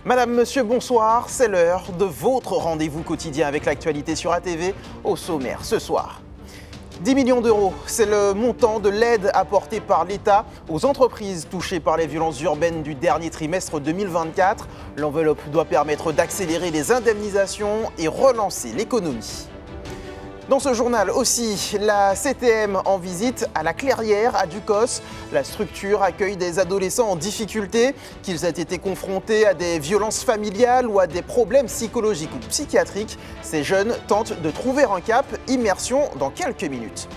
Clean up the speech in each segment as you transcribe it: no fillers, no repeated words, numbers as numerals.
Madame, monsieur, bonsoir, c'est l'heure de votre rendez-vous quotidien avec l'actualité sur ATV. Au sommaire ce soir. 10 millions d'euros, c'est le montant de l'aide apportée par l'État aux entreprises touchées par les violences urbaines du dernier trimestre 2024. L'enveloppe doit permettre d'accélérer les indemnisations et relancer l'économie. Dans ce journal aussi, la CTM en visite à la Clairière, à Ducos. La structure accueille des adolescents en difficulté, qu'ils aient été confrontés à des violences familiales ou à des problèmes psychologiques ou psychiatriques. Ces jeunes tentent de trouver un cap. Immersion dans quelques minutes.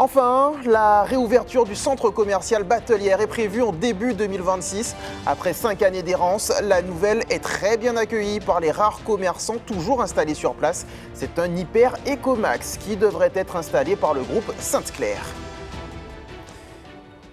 Enfin, la réouverture du centre commercial Batelière est prévue en début 2026. Après 5 années d'errance, la nouvelle est très bien accueillie par les rares commerçants toujours installés sur place. C'est un hyper Ecomax qui devrait être installé par le groupe Sainte-Claire.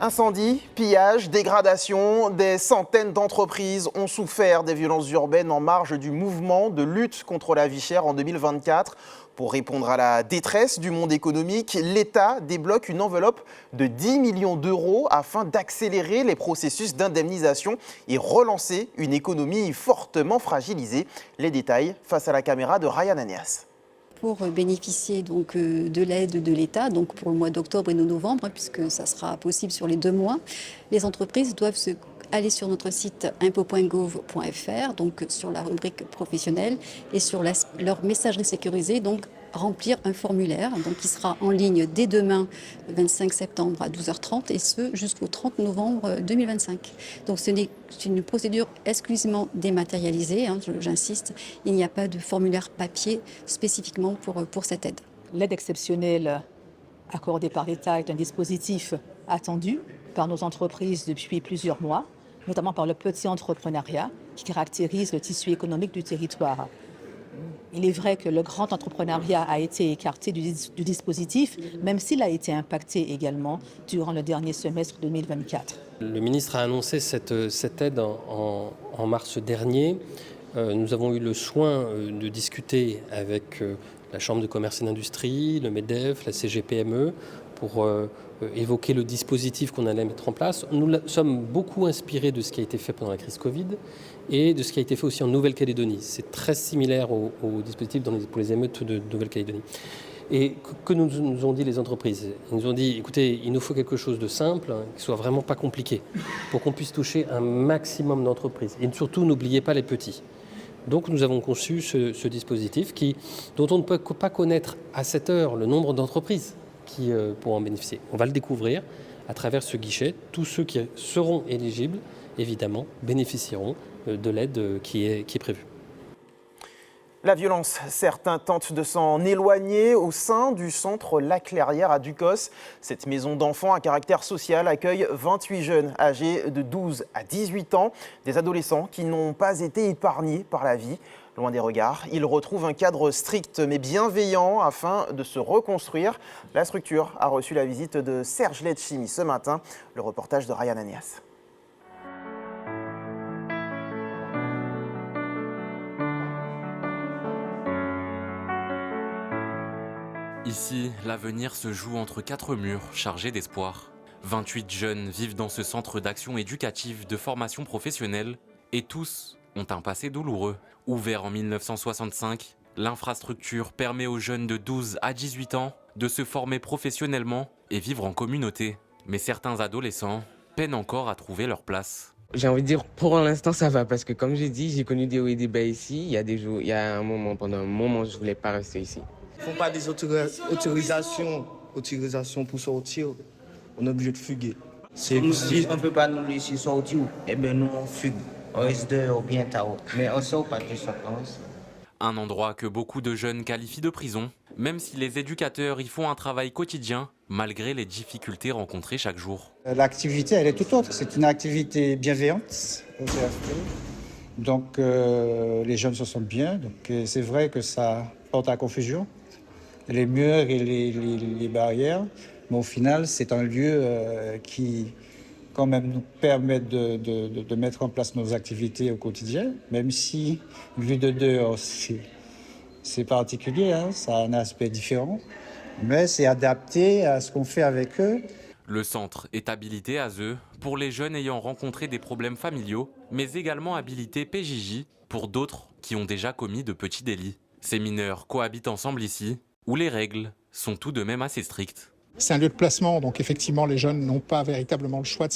Incendie, pillage, dégradation, des centaines d'entreprises ont souffert des violences urbaines en marge du mouvement de lutte contre la vie chère en 2024. Pour répondre à la détresse du monde économique, l'État débloque une enveloppe de 10 millions d'euros afin d'accélérer les processus d'indemnisation et relancer une économie fortement fragilisée. Les détails face à la caméra de Ryan Anias. Pour bénéficier donc de l'aide de l'État, donc pour le mois d'octobre et de novembre, puisque ça sera possible sur les 2 mois, les entreprises doivent aller sur notre site impôts.gouv.fr, donc sur la rubrique professionnelle et sur leur messagerie sécurisée, donc remplir un formulaire donc qui sera en ligne dès demain, 25 septembre à 12h30 et ce jusqu'au 30 novembre 2025. Donc c'est une procédure exclusivement dématérialisée, j'insiste, il n'y a pas de formulaire papier spécifiquement pour cette aide. L'aide exceptionnelle accordée par l'État est un dispositif attendu par nos entreprises depuis plusieurs mois, notamment par le petit entrepreneuriat qui caractérise le tissu économique du territoire. Il est vrai que le grand entrepreneuriat a été écarté du dispositif, même s'il a été impacté également durant le dernier semestre 2024. Le ministre a annoncé cette aide en mars dernier. Nous avons eu le soin de discuter avec la Chambre de commerce et d'industrie, le MEDEF, la CGPME, pour évoquer le dispositif qu'on allait mettre en place. Nous sommes beaucoup inspirés de ce qui a été fait pendant la crise Covid et de ce qui a été fait aussi en Nouvelle-Calédonie. C'est très similaire au dispositif pour les émeutes de Nouvelle-Calédonie. Et que nous ont dit les entreprises? Ils nous ont dit, écoutez, il nous faut quelque chose de simple, qui soit vraiment pas compliqué, pour qu'on puisse toucher un maximum d'entreprises. Et surtout, n'oubliez pas les petits. Donc nous avons conçu ce dispositif dont on ne peut pas connaître à cette heure le nombre d'entreprises qui pourront en bénéficier. On va le découvrir à travers ce guichet. Tous ceux qui seront éligibles, évidemment, bénéficieront de l'aide qui est prévue. La violence, certains tentent de s'en éloigner au sein du centre La Clairière à Ducos. Cette maison d'enfants à caractère social accueille 28 jeunes âgés de 12 à 18 ans, des adolescents qui n'ont pas été épargnés par la vie. Loin des regards, ils retrouvent un cadre strict mais bienveillant afin de se reconstruire. La structure a reçu la visite de Serge Letchimi ce matin. Le reportage de Ryan Anias. Ici, l'avenir se joue entre 4 murs chargés d'espoir. 28 jeunes vivent dans ce centre d'action éducative de formation professionnelle et tous ont un passé douloureux. Ouvert en 1965, l'infrastructure permet aux jeunes de 12 à 18 ans de se former professionnellement et vivre en communauté. Mais certains adolescents peinent encore à trouver leur place. J'ai envie de dire, pour l'instant, ça va, parce que comme j'ai dit, j'ai connu des hauts et des bas ici. Il y a des jours, pendant un moment, je voulais pas rester ici. Ils font pas des autorisations pour sortir. On est obligé de fuguer. Si on ne peut pas nous laisser sortir, eh bien nous on fugue. On reste dehors bien tard. Mais on sort pas de ça. Un endroit que beaucoup de jeunes qualifient de prison, même si les éducateurs y font un travail quotidien, malgré les difficultés rencontrées chaque jour. L'activité, elle est tout autre. C'est une activité bienveillante au CFP. Donc les jeunes se sentent bien. Donc c'est vrai que ça porte à confusion. Les murs et les barrières. Mais au final, c'est un lieu qui, quand même, nous permet de mettre en place nos activités au quotidien, même si, vu de dehors, c'est particulier, ça a un aspect différent, mais c'est adapté à ce qu'on fait avec eux. Le centre est habilité ASE pour les jeunes ayant rencontré des problèmes familiaux, mais également habilité PJJ pour d'autres qui ont déjà commis de petits délits. Ces mineurs cohabitent ensemble ici, où les règles sont tout de même assez strictes. C'est un lieu de placement, donc effectivement les jeunes n'ont pas véritablement le choix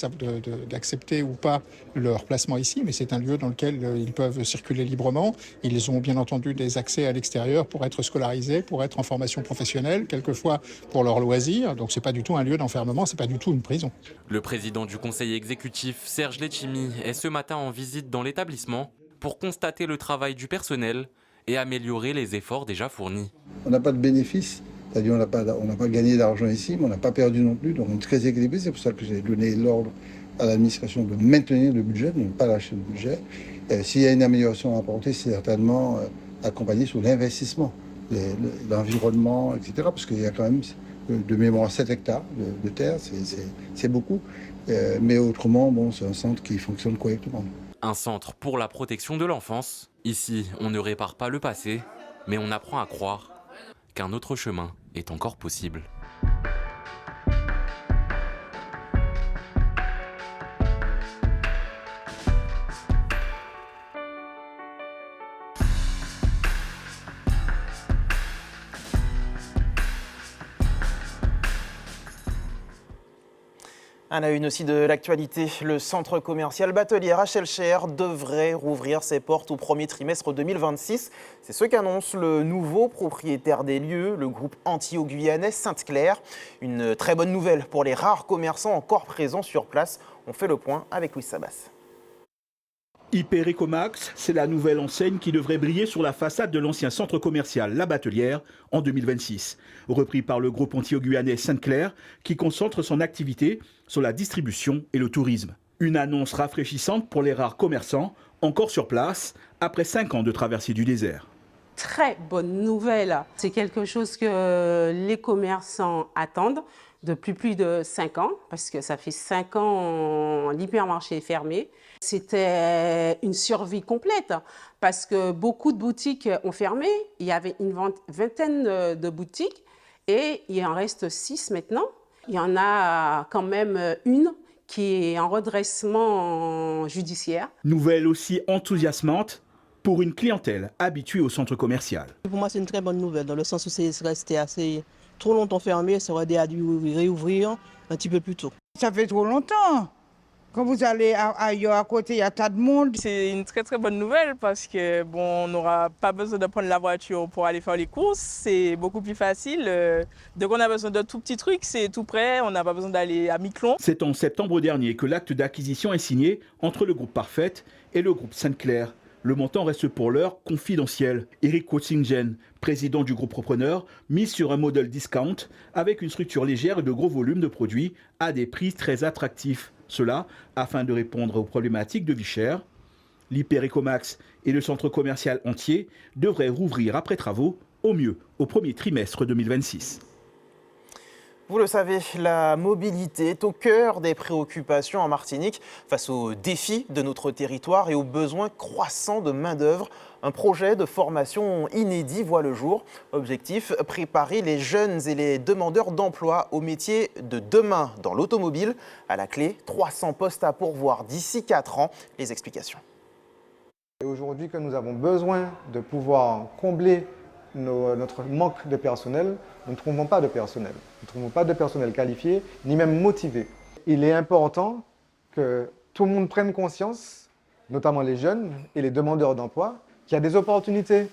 d'accepter ou pas leur placement ici, mais c'est un lieu dans lequel ils peuvent circuler librement. Ils ont bien entendu des accès à l'extérieur pour être scolarisés, pour être en formation professionnelle, quelquefois pour leurs loisirs, donc c'est pas du tout un lieu d'enfermement, c'est pas du tout une prison. Le président du conseil exécutif, Serge Letchimy, est ce matin en visite dans l'établissement pour constater le travail du personnel et améliorer les efforts déjà fournis. On n'a pas de bénéfice. C'est-à-dire on n'a pas gagné d'argent ici, mais on n'a pas perdu non plus. Donc on est très équilibré. C'est pour ça que j'ai donné l'ordre à l'administration de maintenir le budget, de ne pas lâcher le budget. S'il y a une amélioration à apporter, c'est certainement accompagné sur l'investissement, l'environnement, etc. Parce qu'il y a quand même de mémoire 7 hectares de terre, c'est beaucoup. Mais autrement, bon, c'est un centre qui fonctionne correctement. Un centre pour la protection de l'enfance. Ici, on ne répare pas le passé, mais on apprend à croire qu'un autre chemin est encore possible. À la une aussi de l'actualité, le centre commercial Batelière à Schellcher devrait rouvrir ses portes au premier trimestre 2026. C'est ce qu'annonce le nouveau propriétaire des lieux, le groupe antillais-guyanais Sainte-Claire. Une très bonne nouvelle pour les rares commerçants encore présents sur place. On fait le point avec Louis Sabas. Hyper Ecomax, c'est la nouvelle enseigne qui devrait briller sur la façade de l'ancien centre commercial La Batelière en 2026. Repris par le groupe antillais-guyanais Sainte-Claire qui concentre son activité sur la distribution et le tourisme. Une annonce rafraîchissante pour les rares commerçants encore sur place après 5 ans de traversée du désert. Très bonne nouvelle. C'est quelque chose que les commerçants attendent depuis plus de 5 ans, parce que ça fait 5 ans l'hypermarché est fermé. C'était une survie complète, parce que beaucoup de boutiques ont fermé. Il y avait une vingtaine de boutiques et il en reste 6 maintenant. Il y en a quand même une qui est en redressement judiciaire. Nouvelle aussi enthousiasmante pour une clientèle habituée au centre commercial. Pour moi, c'est une très bonne nouvelle, dans le sens où c'est resté assez trop longtemps fermé, ça aurait dû réouvrir un petit peu plus tôt. Ça fait trop longtemps. Quand vous allez ailleurs à côté, il y a tas de monde. C'est une très très bonne nouvelle parce que bon, on n'aura pas besoin de prendre la voiture pour aller faire les courses. C'est beaucoup plus facile. Dès qu'on a besoin de tout petits trucs, c'est tout prêt. On n'a pas besoin d'aller à Miquelon. C'est en septembre dernier que l'acte d'acquisition est signé entre le groupe Parfait et le groupe Sainte-Claire. Le montant reste pour l'heure confidentiel. Eric Kotzingen, président du groupe repreneur, mise sur un modèle discount avec une structure légère et de gros volumes de produits à des prix très attractifs. Cela afin de répondre aux problématiques de vie chère. L'Hyper Ecomax et le centre commercial entier devraient rouvrir après travaux, au mieux au premier trimestre 2026. Vous le savez, la mobilité est au cœur des préoccupations en Martinique face aux défis de notre territoire et aux besoins croissants de main-d'œuvre. Un projet de formation inédit voit le jour. Objectif, préparer les jeunes et les demandeurs d'emploi aux métiers de demain dans l'automobile. À la clé, 300 postes à pourvoir d'ici 4 ans. Les explications. Aujourd'hui que nous avons besoin de pouvoir combler notre manque de personnel, nous ne trouvons pas de personnel. Nous ne trouvons pas de personnel qualifié, ni même motivé. Il est important que tout le monde prenne conscience, notamment les jeunes et les demandeurs d'emploi, qu'il y a des opportunités,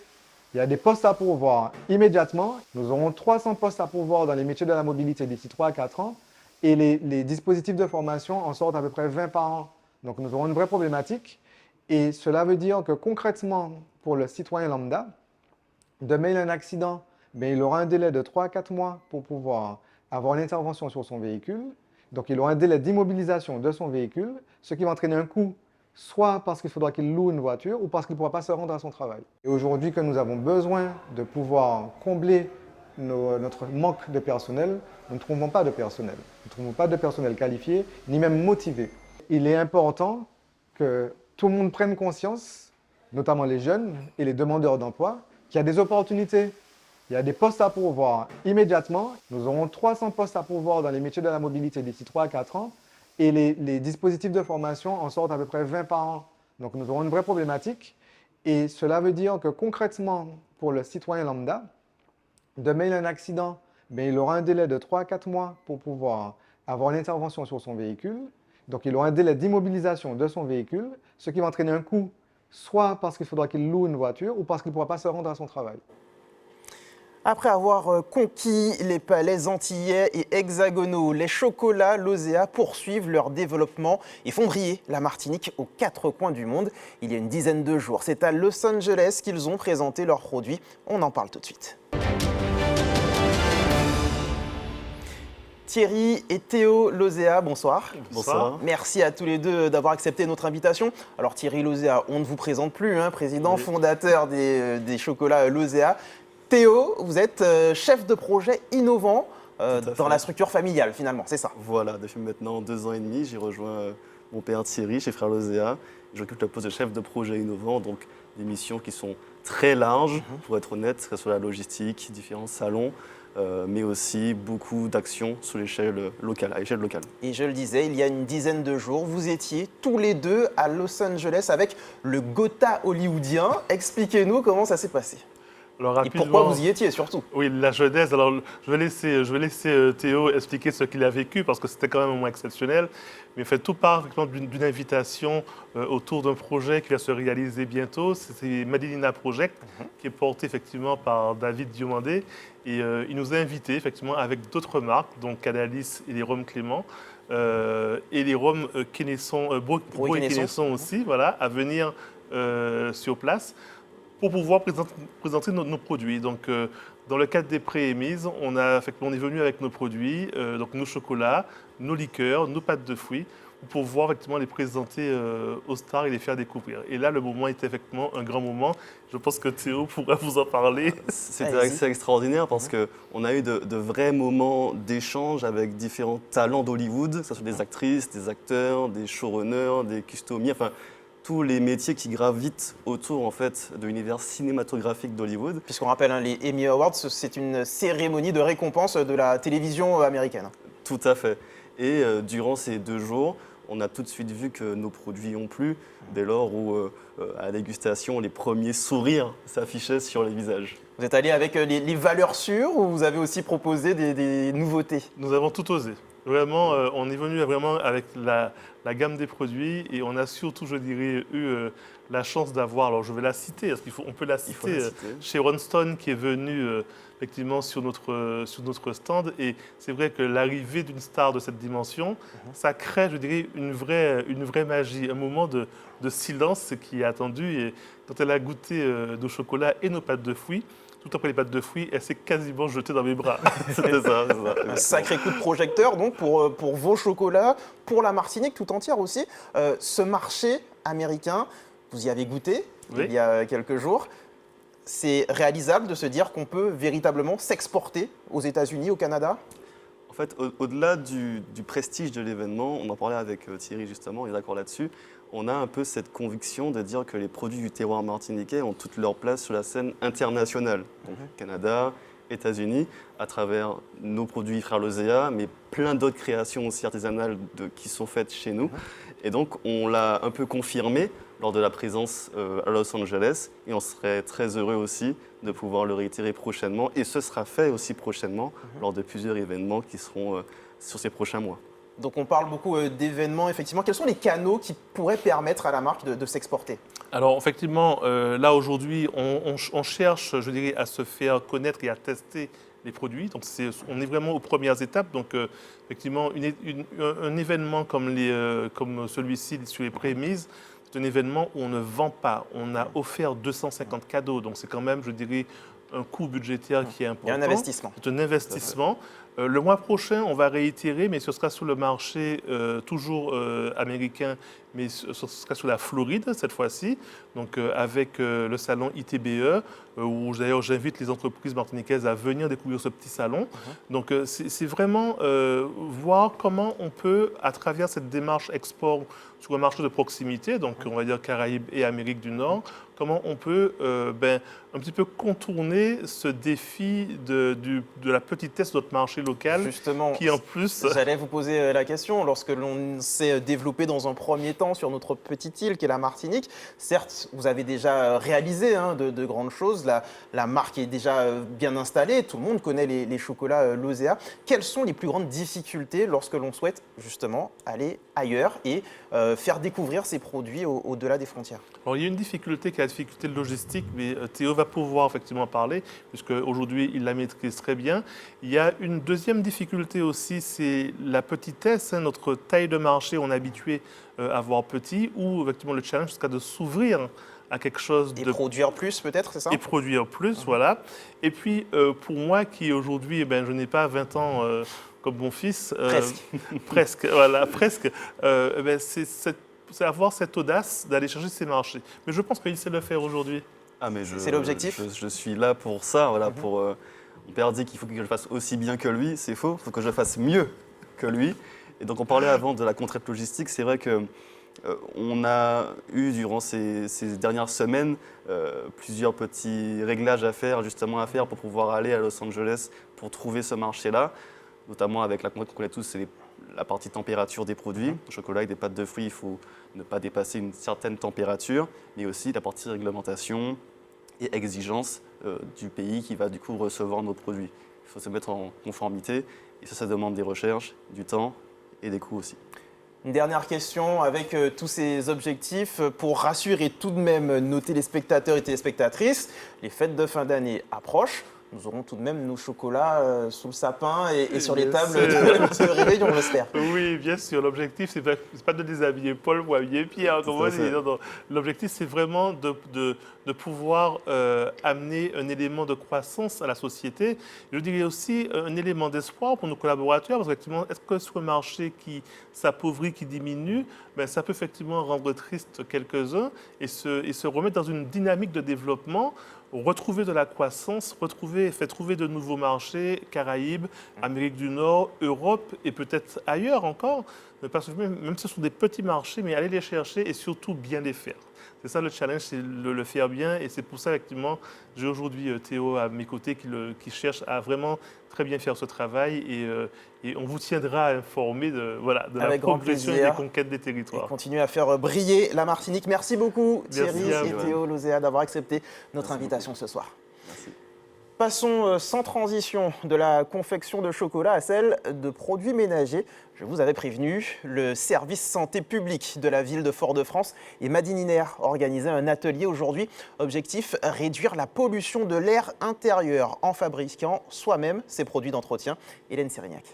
il y a des postes à pourvoir immédiatement. Nous aurons 300 postes à pourvoir dans les métiers de la mobilité d'ici 3 à 4 ans et les dispositifs de formation en sortent à peu près 20 par an. Donc nous aurons une vraie problématique et cela veut dire que concrètement, pour le citoyen lambda, demain il a un accident, mais il aura un délai de 3 à 4 mois pour pouvoir avoir une intervention sur son véhicule. Donc il aura un délai d'immobilisation de son véhicule, ce qui va entraîner un coût, soit parce qu'il faudra qu'il loue une voiture ou parce qu'il ne pourra pas se rendre à son travail. Et aujourd'hui que nous avons besoin de pouvoir combler notre manque de personnel, nous ne trouvons pas de personnel. Nous ne trouvons pas de personnel qualifié, ni même motivé. Il est important que tout le monde prenne conscience, notamment les jeunes et les demandeurs d'emploi, qu'il y a des opportunités, Il y a des postes à pourvoir immédiatement. Nous aurons 300 postes à pourvoir dans les métiers de la mobilité d'ici 3 à 4 ans. Et les dispositifs de formation en sortent à peu près 20 par an. Donc nous aurons une vraie problématique. Et cela veut dire que concrètement, pour le citoyen lambda, demain il y a un accident, mais il aura un délai de 3 à 4 mois pour pouvoir avoir une intervention sur son véhicule. Donc il aura un délai d'immobilisation de son véhicule, ce qui va entraîner un coût, soit parce qu'il faudra qu'il loue une voiture ou parce qu'il ne pourra pas se rendre à son travail. Après avoir conquis les palais antillais et hexagonaux, les chocolats Lozéa poursuivent leur développement et font briller la Martinique aux 4 coins du monde. Il y a une dizaine de jours, c'est à Los Angeles qu'ils ont présenté leurs produits. On en parle tout de suite. Thierry et Théo Lozéa, bonsoir. Bonsoir. Merci à tous les deux d'avoir accepté notre invitation. Alors Thierry Lozéa, on ne vous présente plus, président fondateur des chocolats Lozéa. Théo, vous êtes chef de projet innovant dans la structure familiale finalement, c'est ça? Voilà, depuis maintenant 2 ans et demi, j'ai rejoint mon père Thierry chez Frères Lozéa. J'occupe le poste de chef de projet innovant, donc des missions qui sont très larges, pour être honnête, que ce soit la logistique, différents salons, mais aussi beaucoup d'actions sur l'échelle locale, à l'échelle locale. Et je le disais, il y a une dizaine de jours, vous étiez tous les deux à Los Angeles avec le Gotha hollywoodien. Expliquez-nous comment ça s'est passé. Alors, et pourquoi vous y étiez surtout? Oui, la jeunesse. Alors, je vais laisser Théo expliquer ce qu'il a vécu parce que c'était quand même un moment exceptionnel. Mais tout part d'une invitation autour d'un projet qui va se réaliser bientôt. C'est Madinina Project, qui est porté effectivement par David Diomandé. Et il nous a invités effectivement avec d'autres marques, donc Canalis et les rhums Clément. Et les rhums Kennesson, Bro et Kennesson aussi, voilà, à venir sur place, pour pouvoir présenter nos produits. Donc, dans le cadre des pré-émises, on est venu avec nos produits, donc nos chocolats, nos liqueurs, nos pâtes de fruits, pour pouvoir effectivement les présenter aux stars et les faire découvrir. Et là, le moment était effectivement un grand moment. Je pense que Théo pourra vous en parler. C'était extraordinaire parce qu'on a eu de vrais moments d'échange avec différents talents d'Hollywood, que ce soit des actrices, des acteurs, des showrunners, des customiers, enfin, tous les métiers qui gravitent autour en fait, de l'univers cinématographique d'Hollywood. Puisqu'on rappelle, les Emmy Awards, c'est une cérémonie de récompense de la télévision américaine. Tout à fait. Et durant ces 2 jours, on a tout de suite vu que nos produits ont plu, dès lors où, à la dégustation, les premiers sourires s'affichaient sur les visages. Vous êtes allé avec les valeurs sûres ou vous avez aussi proposé des nouveautés? Nous avons tout osé. Vraiment, on est venu vraiment avec la gamme des produits et on a surtout, je dirais, eu la chance d'avoir, alors je vais la citer, parce qu'on peut la citer, chez Ron Stone qui est venu effectivement sur notre stand. Et c'est vrai que l'arrivée d'une star de cette dimension, ça crée, je dirais, une vraie magie, un moment de silence qui est attendu. Et quand elle a goûté nos chocolats et nos pâtes de fruits, tout après les pâtes de fruits, elle s'est quasiment jetée dans mes bras. C'était ça. Un sacré coup de projecteur donc pour vos chocolats, pour la Martinique tout entière aussi. Ce marché américain, vous y avez goûté il y a quelques jours. C'est réalisable de se dire qu'on peut véritablement s'exporter aux États-Unis, au Canada? En fait, au-delà du prestige de l'événement, on en parlait avec Thierry justement, on est d'accord là-dessus, on a un peu cette conviction de dire que les produits du terroir martiniquais ont toute leur place sur la scène internationale. Donc Canada, États-Unis, à travers nos produits Frères Lozéa, mais plein d'autres créations aussi artisanales qui sont faites chez nous. Et donc, on l'a un peu confirmé lors de la présence à Los Angeles. Et on serait très heureux aussi de pouvoir le réitérer prochainement. Et ce sera fait aussi prochainement lors de plusieurs événements qui seront sur ces prochains mois. Donc on parle beaucoup d'événements, effectivement. Quels sont les canaux qui pourraient permettre à la marque de s'exporter? Alors effectivement, là aujourd'hui, on cherche, je dirais, à se faire connaître et à tester les produits. Donc on est vraiment aux premières étapes. Donc effectivement, un événement comme celui-ci sur les prémises, c'est un événement où on ne vend pas. On a offert 250 cadeaux. Donc c'est quand même, je dirais, un coût budgétaire qui est important. Il y a un investissement. C'est un investissement. Le mois prochain, on va réitérer, mais ce sera sur le marché toujours américain, mais ce sera sur la Floride cette fois-ci, donc avec le salon ITBE, où d'ailleurs j'invite les entreprises martiniquaises à venir découvrir ce petit salon. Donc c'est vraiment voir comment on peut, à travers cette démarche export sur un marché de proximité, donc on va dire Caraïbes et Amérique du Nord, comment on peut un petit peu contourner ce défi de la petitesse de notre marché local. Justement, qui en plus... J'allais vous poser la question. Lorsque l'on s'est développé dans un premier temps sur notre petite île qui est la Martinique, certes, vous avez déjà réalisé de grandes choses. La marque est déjà bien installée. Tout le monde connaît les chocolats Lozea. Quelles sont les plus grandes difficultés lorsque l'on souhaite justement aller ailleurs et faire découvrir ces produits au-delà des frontières? Alors, il y a une difficulté qui est la difficulté logistique, mais Théo va pouvoir effectivement parler, puisque aujourd'hui il la maîtrise très bien. Il y a une deuxième difficulté aussi, c'est la petitesse. Notre taille de marché, on est habitué à voir petit, ou effectivement le challenge sera de s'ouvrir à quelque chose de... Et produire plus peut-être, c'est ça? Et produire plus, voilà. Et puis pour moi qui aujourd'hui, je n'ai pas 20 ans comme mon fils. Presque. Presque, voilà, presque. C'est avoir cette audace d'aller chercher ces marchés. Mais je pense qu'il sait le faire aujourd'hui. Ah, mais c'est l'objectif. Je suis là pour ça, voilà, pour... Mon père dit qu'il faut que je le fasse aussi bien que lui, c'est faux, il faut que je le fasse mieux que lui. Et donc on parlait avant de la contrainte logistique, c'est vrai que on a eu durant ces dernières semaines plusieurs petits réglages à faire pour pouvoir aller à Los Angeles pour trouver ce marché-là, notamment avec la contrainte qu'on connaît tous, c'est la partie température des produits. Le chocolat avec des pâtes de fruits, il faut ne pas dépasser une certaine température, mais aussi la partie réglementation et exigence du pays qui va du coup recevoir nos produits. Il faut se mettre en conformité et ça demande des recherches, du temps et des coûts aussi. Une dernière question avec tous ces objectifs pour rassurer tout de même nos téléspectateurs et téléspectatrices. Les fêtes de fin d'année approchent. Nous aurons tout de même nos chocolats sous le sapin et sur les tables de réveillon, on l'espère. Oui, bien sûr. L'objectif, ce n'est pas de déshabiller Paul ou habiller Pierre. L'objectif, c'est vraiment de pouvoir amener un élément de croissance à la société. Je dirais aussi un élément d'espoir pour nos collaborateurs, parce qu'effectivement, est-ce que sur un marché qui s'appauvrit, qui diminue, ça peut effectivement rendre triste quelques-uns et se remettre dans une dynamique de développement, retrouver de la croissance, faire trouver de nouveaux marchés, Caraïbes, Amérique du Nord, Europe et peut-être ailleurs encore. Parce que même si ce sont des petits marchés, mais aller les chercher et surtout bien les faire. C'est ça le challenge, c'est le faire bien. Et c'est pour ça, effectivement, j'ai aujourd'hui Théo à mes côtés qui cherche à vraiment très bien faire ce travail. Et on vous tiendra informé de la progression et des conquêtes des territoires. Et continuez à faire briller la Martinique. Merci beaucoup Thierry et Théo Lozea d'avoir accepté notre invitation ce soir. Merci. Passons sans transition de la confection de chocolat à celle de produits ménagers. Je vous avais prévenu, le service santé publique de la ville de Fort-de-France et Madininer organisait un atelier aujourd'hui. Objectif, réduire la pollution de l'air intérieur en fabriquant soi-même ses produits d'entretien. Hélène Sérignac.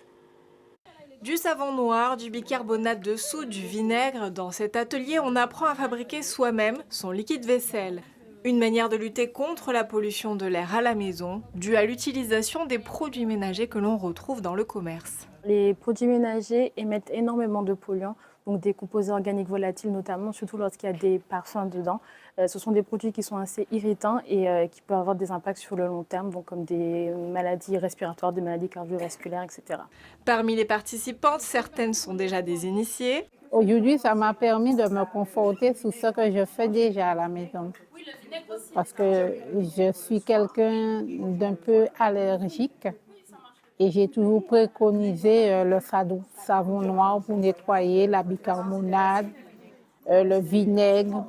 Du savon noir, du bicarbonate de soude, du vinaigre. Dans cet atelier, on apprend à fabriquer soi-même son liquide vaisselle. Une manière de lutter contre la pollution de l'air à la maison, due à l'utilisation des produits ménagers que l'on retrouve dans le commerce. Les produits ménagers émettent énormément de polluants, donc des composés organiques volatiles notamment, surtout lorsqu'il y a des parfums dedans. Ce sont des produits qui sont assez irritants et qui peuvent avoir des impacts sur le long terme, donc comme des maladies respiratoires, des maladies cardiovasculaires, etc. Parmi les participantes, certaines sont déjà des initiées. Aujourd'hui, ça m'a permis de me conforter sur ce que je fais déjà à la maison. Parce que je suis quelqu'un d'un peu allergique et j'ai toujours préconisé le savon noir pour nettoyer, la bicarbonate, le vinaigre,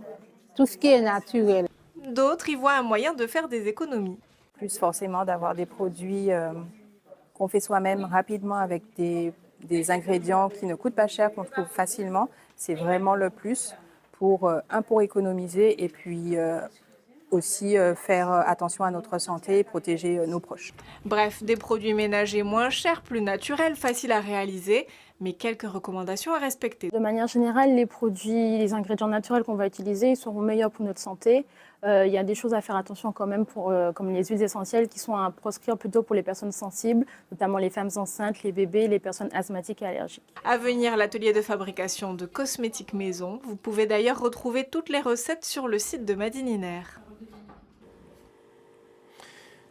tout ce qui est naturel. D'autres y voient un moyen de faire des économies. Plus forcément d'avoir des produits qu'on fait soi-même rapidement avec des ingrédients qui ne coûtent pas cher, qu'on trouve facilement. C'est vraiment le plus pour économiser et puis aussi faire attention à notre santé et protéger nos proches. Bref, des produits ménagers moins chers, plus naturels, faciles à réaliser, mais quelques recommandations à respecter. De manière générale, les ingrédients naturels qu'on va utiliser, ils seront meilleurs pour notre santé. Il y a des choses à faire attention quand même, comme les huiles essentielles qui sont à proscrire plutôt pour les personnes sensibles, notamment les femmes enceintes, les bébés, les personnes asthmatiques et allergiques. À venir, l'atelier de fabrication de cosmétiques maison. Vous pouvez d'ailleurs retrouver toutes les recettes sur le site de Madininer.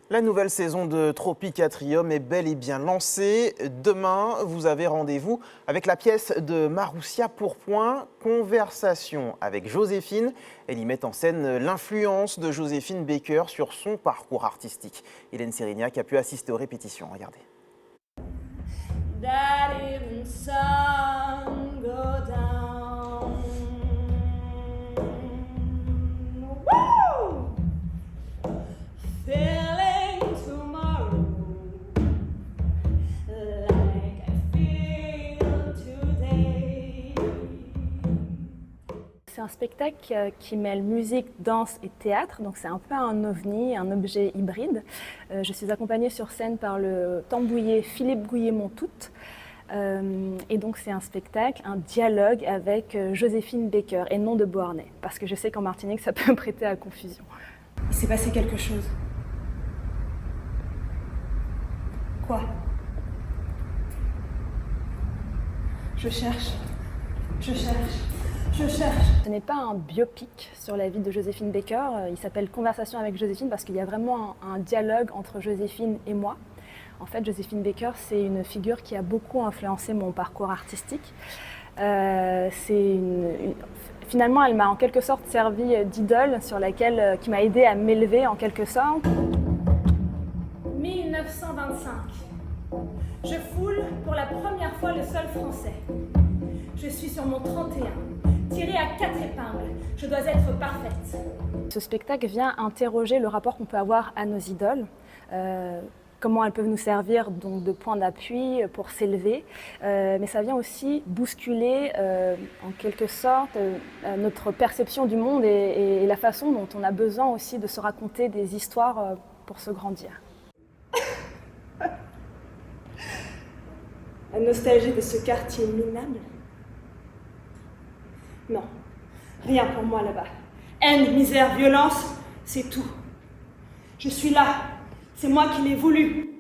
La nouvelle saison de Tropicatrium est bel et bien lancée. Demain, vous avez rendez-vous avec la pièce de Maroussia Pourpoint, Conversation avec Joséphine. Elle y met en scène l'influence de Joséphine Baker sur son parcours artistique. Hélène Sérignac a pu assister aux répétitions. Regardez. That even sun go down. Woo! Feeling tomorrow like I feel today. C'est un spectacle qui mêle musique, danse et théâtre, donc c'est un peu un ovni, un objet hybride. Je suis accompagnée sur scène par le tambouiller Philippe Gouillet-Montout. Et donc c'est un spectacle, un dialogue avec Joséphine Baker et non de Beauharnais, parce que je sais qu'en Martinique ça peut prêter à confusion. Il s'est passé quelque chose. Quoi? Je cherche. Ce n'est pas un biopic sur la vie de Joséphine Baker, il s'appelle Conversation avec Joséphine parce qu'il y a vraiment un dialogue entre Joséphine et moi. En fait, Joséphine Baker, c'est une figure qui a beaucoup influencé mon parcours artistique. Finalement, elle m'a en quelque sorte servi d'idole qui m'a aidée à m'élever en quelque sorte. 1925. Je foule pour la première fois le sol français. Je suis sur mon 31, tirée à 4 épingles. Je dois être parfaite. Ce spectacle vient interroger le rapport qu'on peut avoir à nos idoles. Comment elles peuvent nous servir donc, de point d'appui pour s'élever. Mais ça vient aussi bousculer en quelque sorte notre perception du monde et la façon dont on a besoin aussi de se raconter des histoires pour se grandir. La nostalgie de ce quartier minable? Non, rien pour moi là-bas. Haine, misère, violence, c'est tout. Je suis là, c'est moi qui l'ai voulu.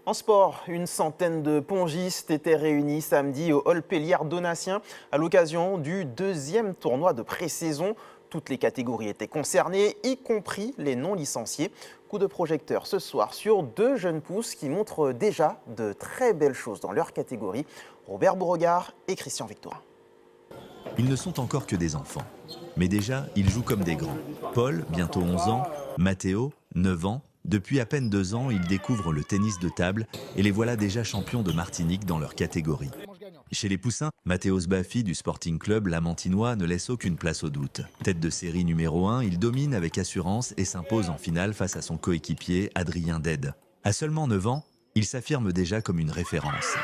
En sport, une centaine de pongistes étaient réunis samedi au Hall Pélière Donatien à l'occasion du 2e tournoi de pré-saison. Toutes les catégories étaient concernées, y compris les non-licenciés. Coup de projecteur ce soir sur 2 jeunes pousses qui montrent déjà de très belles choses dans leur catégorie. Robert Beauregard et Christian Victorin. Ils ne sont encore que des enfants, mais déjà ils jouent comme des grands. Paul, bientôt 11 ans, Mathéo, 9 ans. Depuis à peine 2 ans, ils découvrent le tennis de table et les voilà déjà champions de Martinique dans leur catégorie. Chez les poussins, Mathéo Sbafi du Sporting Club Lamantinois ne laisse aucune place au doute. Tête de série numéro 1, il domine avec assurance et s'impose en finale face à son coéquipier Adrien Dede. À seulement 9 ans, il s'affirme déjà comme une référence.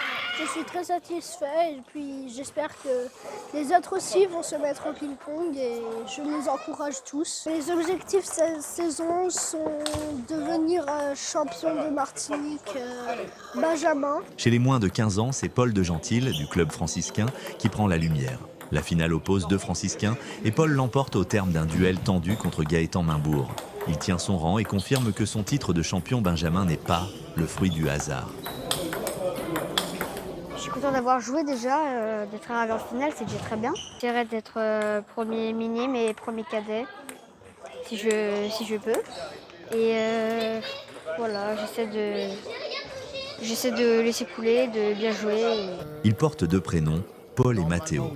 Je suis très satisfait et puis j'espère que les autres aussi vont se mettre au ping-pong et je les encourage tous. Les objectifs cette saison sont devenir champion de Martinique Benjamin. Chez les moins de 15 ans, c'est Paul de Gentil du club franciscain qui prend la lumière. La finale oppose 2 franciscains et Paul l'emporte au terme d'un duel tendu contre Gaëtan Mainbourg. Il tient son rang et confirme que son titre de champion Benjamin n'est pas le fruit du hasard. Je suis content d'avoir joué déjà, d'être arrivé en finale, c'est déjà très bien. J'essaierai d'être premier minime et premier cadet, si je peux. Et voilà, j'essaie de laisser couler, de bien jouer. Ils portent 2 prénoms, Paul et Mathéo.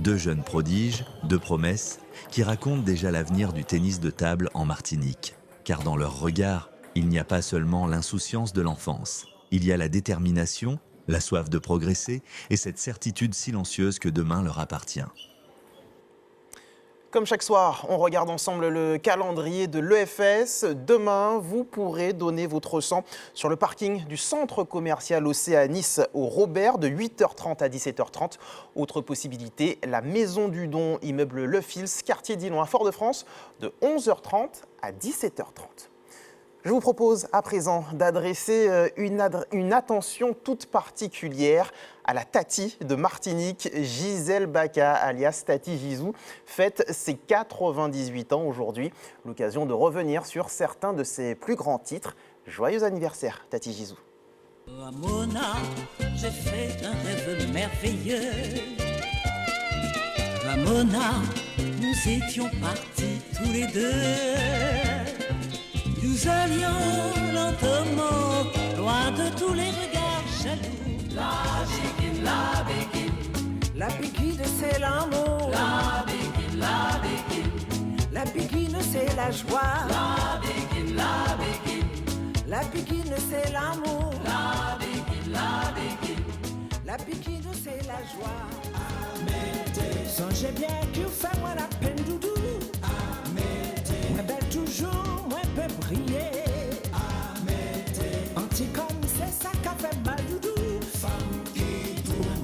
2 jeunes prodiges, 2 promesses, qui racontent déjà l'avenir du tennis de table en Martinique. Car dans leur regard, il n'y a pas seulement l'insouciance de l'enfance. Il y a la détermination, la soif de progresser et cette certitude silencieuse que demain leur appartient. Comme chaque soir, on regarde ensemble le calendrier de l'EFS. Demain, vous pourrez donner votre sang sur le parking du centre commercial Océanis au Robert de 8h30 à 17h30. Autre possibilité, la Maison du Don, immeuble Le Fils, quartier Dillon à Fort-de-France, de 11h30 à 17h30. Je vous propose à présent d'adresser une attention toute particulière à la Tati de Martinique, Gisèle Baka, alias Tati Gisou, fête ses 98 ans aujourd'hui. L'occasion de revenir sur certains de ses plus grands titres. Joyeux anniversaire, Tati Gisou. Ramona, j'ai fait un rêve merveilleux. Ramona, nous étions partis tous les deux. Nous allions lentement, loin de tous les regards jaloux. La béguine, la béguine c'est l'amour. La béguine, la béguine c'est la joie. La béguine, la béguine c'est l'amour. La béguine, la béguine c'est la joie. Songez bien que fait moi la peine doudou. Moi belle toujours, moi peut briller. Anti comme c'est ça qu'a fait mal doudou.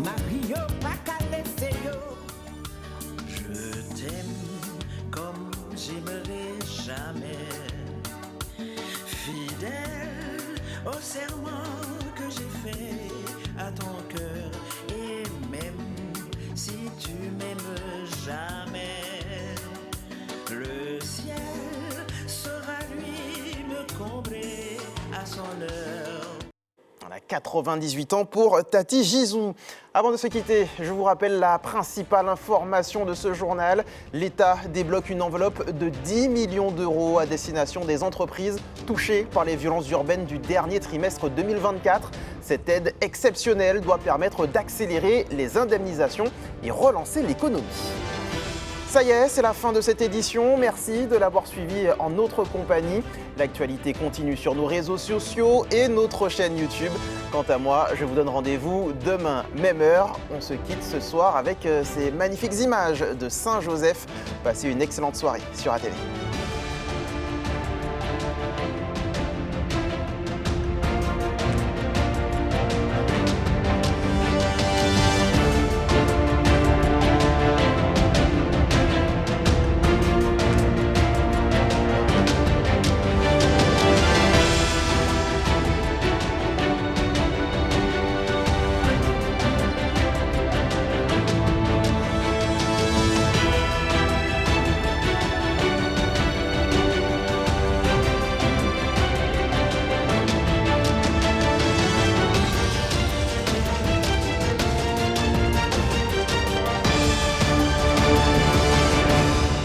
Mario pas qu'à laisser yo. Je t'aime comme j'aimerais jamais. Fidèle au serment que j'ai fait à ton cœur. Et même si tu m'aimes jamais, le ciel sera lui me combler à son heure. On a 98 ans pour Tati Gisou. Avant de se quitter, je vous rappelle la principale information de ce journal. L'État débloque une enveloppe de 10 millions d'euros à destination des entreprises touchées par les violences urbaines du dernier trimestre 2024. Cette aide exceptionnelle doit permettre d'accélérer les indemnisations et relancer l'économie. Ça y est, c'est la fin de cette édition. Merci de l'avoir suivi en notre compagnie. L'actualité continue sur nos réseaux sociaux et notre chaîne YouTube. Quant à moi, je vous donne rendez-vous demain, même heure. On se quitte ce soir avec ces magnifiques images de Saint-Joseph. Passez une excellente soirée sur ATV.